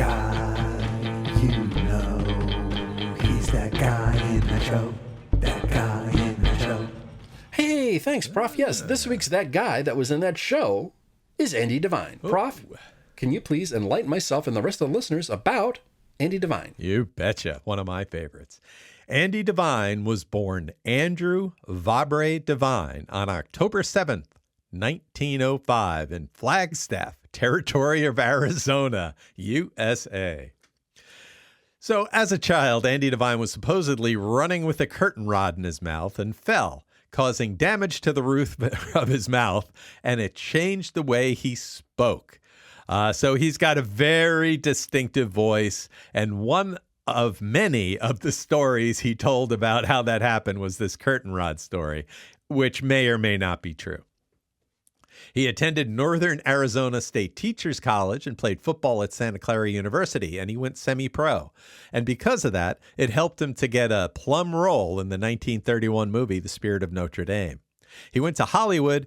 guy you know. He's that guy in the show. That guy in the show. Hey, thanks, Prof. Yes, this week's That Guy that was in that show is Andy Devine. Prof, can you please enlighten myself and the rest of the listeners about Andy Devine? You betcha. One of my favorites. Andy Devine was born Andrew Vabre Devine on October 7th, 1905 in Flagstaff, Territory of Arizona, USA. So as a child, Andy Devine was supposedly running with a curtain rod in his mouth and fell, causing damage to the roof of his mouth, and it changed the way he spoke. So he's got a very distinctive voice, and one of many of the stories he told about how that happened was this curtain rod story, which may or may not be true. He attended Northern Arizona State Teachers College and played football at Santa Clara University, and he went semi-pro. And because of that, it helped him to get a plum role in the 1931 movie, The Spirit of Notre Dame. He went to Hollywood,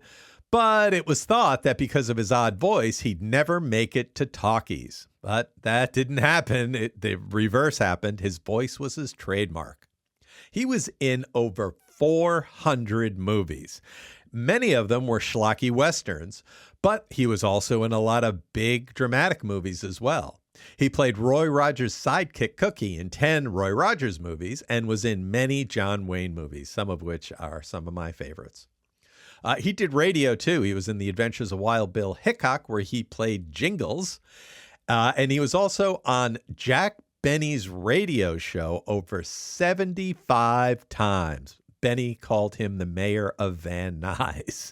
but it was thought that because of his odd voice, he'd never make it to talkies. But that didn't happen. The reverse happened. His voice was his trademark. He was in over 400 movies. Many of them were schlocky westerns, but he was also in a lot of big dramatic movies as well. He played Roy Rogers' sidekick Cookie in 10 Roy Rogers movies and was in many John Wayne movies, some of which are some of my favorites. He did radio, too. He was in The Adventures of Wild Bill Hickok, where he played Jingles. And he was also on Jack Benny's radio show over 75 times. Benny called him the mayor of Van Nuys.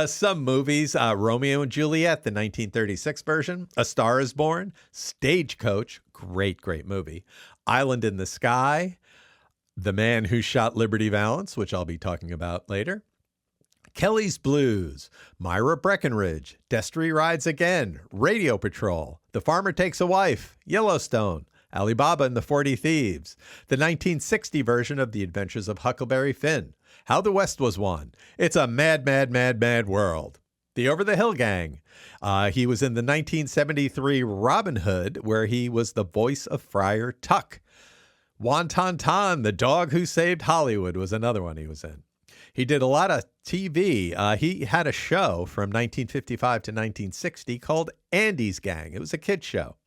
Some movies, Romeo and Juliet, the 1936 version, A Star is Born, Stagecoach, great movie, Island in the Sky, The Man Who Shot Liberty Valance, which I'll be talking about later, Kelly's Blues, Myra Breckenridge, Destry Rides Again, Radio Patrol, The Farmer Takes a Wife, Yellowstone, Alibaba and the 40 Thieves, the 1960 version of The Adventures of Huckleberry Finn, How the West Was Won, It's a Mad, Mad, Mad, Mad World, The Over the Hill Gang. He was in the 1973 Robin Hood, where he was the voice of Friar Tuck. Wonton Ton, The Dog Who Saved Hollywood, was another one he was in. He did a lot of TV. He had a show from 1955 to 1960 called Andy's Gang. It was a kid's show.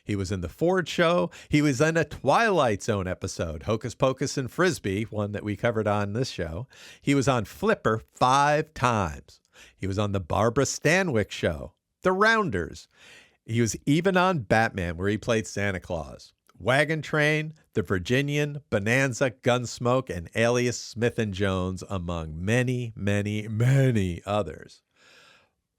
He was in The Ford Show. He was in a Twilight Zone episode, Hocus Pocus and Frisbee, one that we covered on this show. He was on Flipper 5 times. He was on The Barbara Stanwyck Show, The Rounders. He was even on Batman, where he played Santa Claus. Wagon Train, The Virginian, Bonanza, Gunsmoke, and Alias Smith & Jones, among many, many, many others.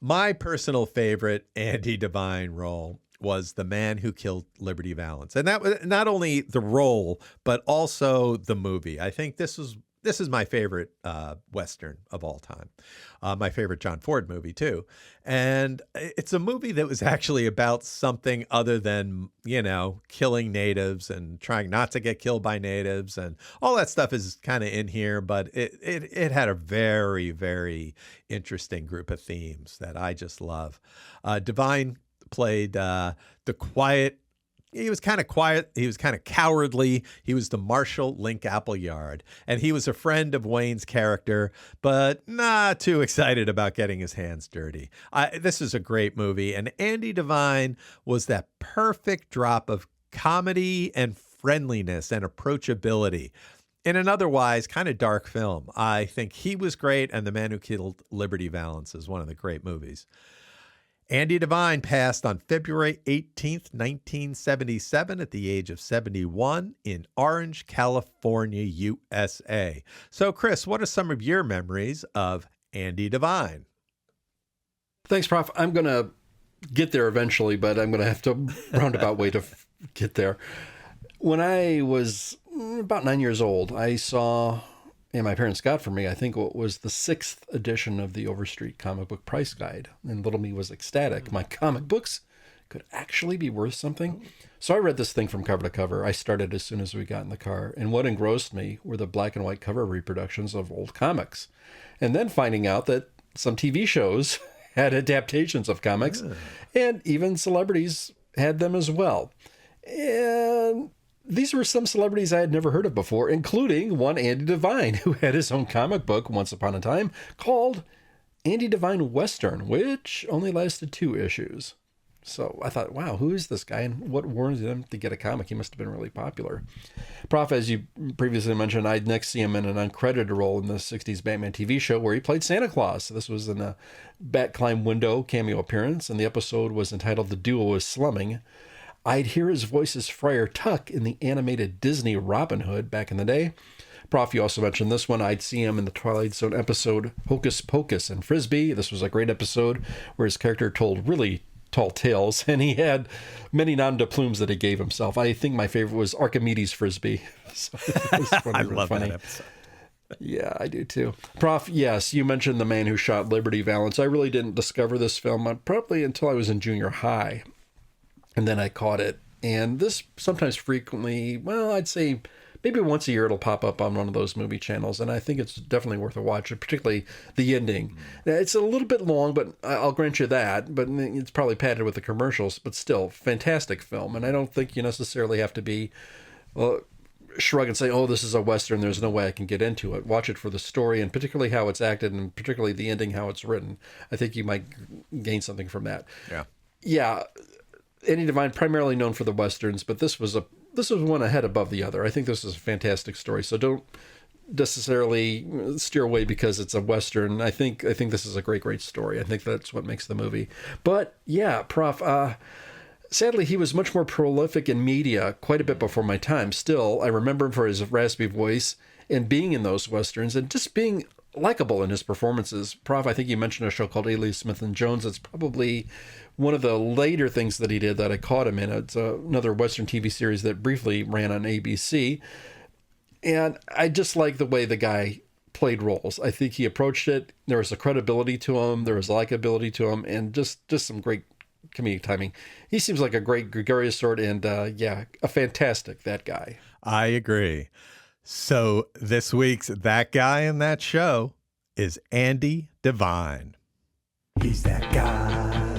My personal favorite Andy Devine role was The Man Who Killed Liberty Valance. And that was not only the role, but also the movie. I think this is my favorite Western of all time. My favorite John Ford movie, too. And it's a movie that was actually about something other than, killing natives and trying not to get killed by natives. And all that stuff is kind of in here, but it had a very, very interesting group of themes that I just love. Devine played the quiet. He was kind of quiet. He was kind of cowardly. He was the Marshal Link Appleyard. And he was a friend of Wayne's character, but not too excited about getting his hands dirty. This is a great movie. And Andy Devine was that perfect drop of comedy and friendliness and approachability in an otherwise kind of dark film. I think he was great. And The Man Who Killed Liberty Valance is one of the great movies. Andy Devine passed on February 18th, 1977 at the age of 71 in Orange, California, USA. So, Chris, what are some of your memories of Andy Devine? Thanks, Prof. I'm going to get there eventually, but I'm going to have to roundabout way to get there. When I was about 9 years old, I saw, and my parents got for me, I think it was the 6th edition of the Overstreet Comic Book Price Guide. And little me was ecstatic. My comic books could actually be worth something. So I read this thing from cover to cover. I started as soon as we got in the car. And what engrossed me were the black and white cover reproductions of old comics. And then finding out that some TV shows had adaptations of comics. And even celebrities had them as well. And these were some celebrities I had never heard of before, including one Andy Devine, who had his own comic book once upon a time called Andy Devine Western, which only lasted 2 issues. So I thought, wow, who is this guy and what warranted him to get a comic? He must have been really popular. Prof, as you previously mentioned, I'd next see him in an uncredited role in the 60s Batman TV show where he played Santa Claus. This was in a Bat Climb Window cameo appearance, and the episode was entitled The Duo is Slumming. I'd hear his voice as Friar Tuck in the animated Disney Robin Hood back in the day. Prof, you also mentioned this one. I'd see him in the Twilight Zone episode Hocus Pocus and Frisbee. This was a great episode where his character told really tall tales, and he had many nom de plumes that he gave himself. I think my favorite was Archimedes Frisbee. So it was funny, I really love funny. that episode. Yeah, I do too. Prof, yes, you mentioned the man who shot Liberty Valance. I really didn't discover this film probably until I was in junior high, and then I caught it. And this sometimes frequently, well, I'd say maybe once a year it'll pop up on one of those movie channels, and I think it's definitely worth a watch, particularly the ending. It's a little bit long, but I'll grant you that, but it's probably padded with the commercials, but still, fantastic film, and I don't think you necessarily have to be shrug and say, oh, this is a Western, there's no way I can get into it. Watch it for the story, and particularly how it's acted, and particularly the ending, how it's written. I think you might gain something from that. Yeah. Andy Devine, primarily known for the Westerns, but this was one ahead above the other. I think this is a fantastic story, so don't necessarily steer away because it's a Western. I think this is a great story. I think that's what makes the movie. But yeah, Prof, sadly, he was much more prolific in media quite a bit before my time. Still, I remember him for his raspy voice and being in those Westerns and just being likable in his performances. Prof, I think you mentioned a show called A. Lee Smith and Jones. It's probably one of the later things that he did that I caught him in. It's another Western TV series that briefly ran on ABC. And I just like the way the guy played roles. I think he approached it. There was a credibility to him. There was a likability to him, and just some great comedic timing. He seems like a great gregarious sort, and a fantastic that guy. I agree. So this week's That Guy in That Show is Andy Devine. He's that guy.